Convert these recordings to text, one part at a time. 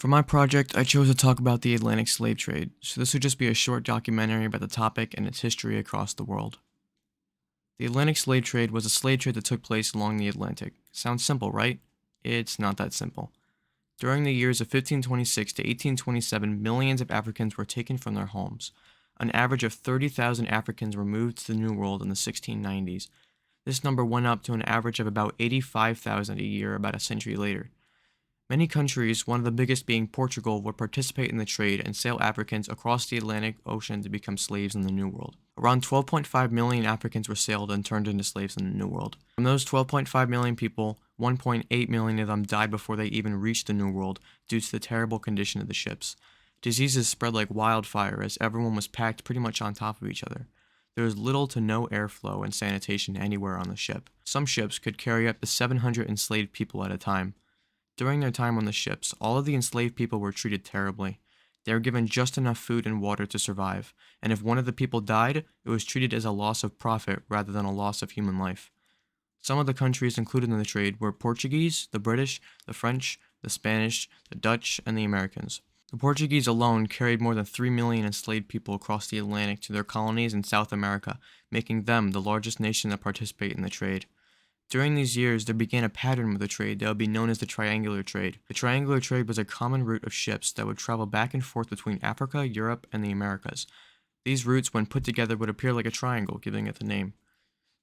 For my project, I chose to talk about the Atlantic slave trade, so this would just be a short documentary about the topic and its history across the world. The Atlantic slave trade was a slave trade that took place along the Atlantic. Sounds simple, right? It's not that simple. During the years of 1526 to 1827, millions of Africans were taken from their homes. An average of 30,000 Africans were moved to the New World in the 1690s. This number went up to an average of about 85,000 a year about a century later. Many countries, one of the biggest being Portugal, would participate in the trade and sail Africans across the Atlantic Ocean to become slaves in the New World. Around 12.5 million Africans were sailed and turned into slaves in the New World. From those 12.5 million people, 1.8 million of them died before they even reached the New World due to the terrible condition of the ships. Diseases spread like wildfire as everyone was packed pretty much on top of each other. There was little to no airflow and sanitation anywhere on the ship. Some ships could carry up to 700 enslaved people at a time. During their time on the ships, all of the enslaved people were treated terribly. They were given just enough food and water to survive, and if one of the people died, it was treated as a loss of profit rather than a loss of human life. Some of the countries included in the trade were Portuguese, the British, the French, the Spanish, the Dutch, and the Americans. The Portuguese alone carried more than 3 million enslaved people across the Atlantic to their colonies in South America, making them the largest nation that participated in the trade. During these years, there began a pattern with the trade that would be known as the triangular trade. The triangular trade was a common route of ships that would travel back and forth between Africa, Europe, and the Americas. These routes, when put together, would appear like a triangle, giving it the name.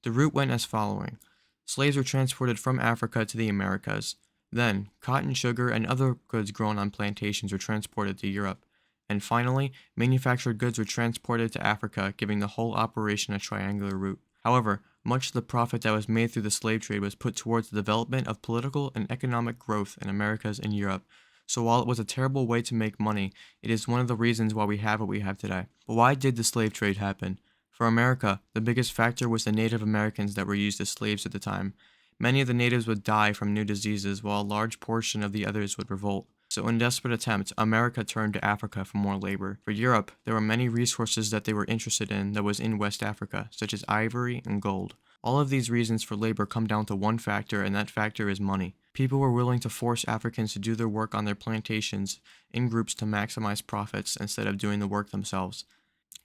The route went as following. Slaves were transported from Africa to the Americas. Then, cotton, sugar, and other goods grown on plantations were transported to Europe. And finally, manufactured goods were transported to Africa, giving the whole operation a triangular route. However, much of the profit that was made through the slave trade was put towards the development of political and economic growth in Americas and Europe. So while it was a terrible way to make money, it is one of the reasons why we have what we have today. But why did the slave trade happen? For America, the biggest factor was the Native Americans that were used as slaves at the time. Many of the natives would die from new diseases, while a large portion of the others would revolt. So in a desperate attempt, America turned to Africa for more labor. For Europe, there were many resources that they were interested in that was in West Africa, such as ivory and gold. All of these reasons for labor come down to one factor, and that factor is money. People were willing to force Africans to do their work on their plantations in groups to maximize profits instead of doing the work themselves.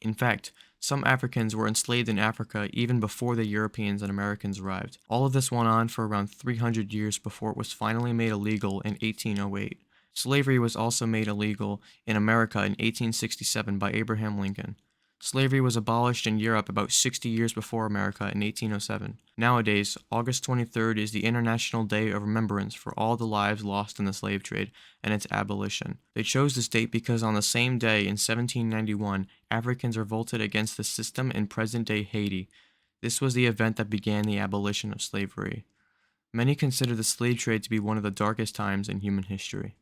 In fact, some Africans were enslaved in Africa even before the Europeans and Americans arrived. All of this went on for around 300 years before it was finally made illegal in 1808. Slavery was also made illegal in America in 1867 by Abraham Lincoln. Slavery was abolished in Europe about 60 years before America in 1807. Nowadays, August 23rd is the International Day of Remembrance for all the lives lost in the slave trade and its abolition. They chose this date because on the same day in 1791, Africans revolted against the system in present-day Haiti. This was the event that began the abolition of slavery. Many consider the slave trade to be one of the darkest times in human history.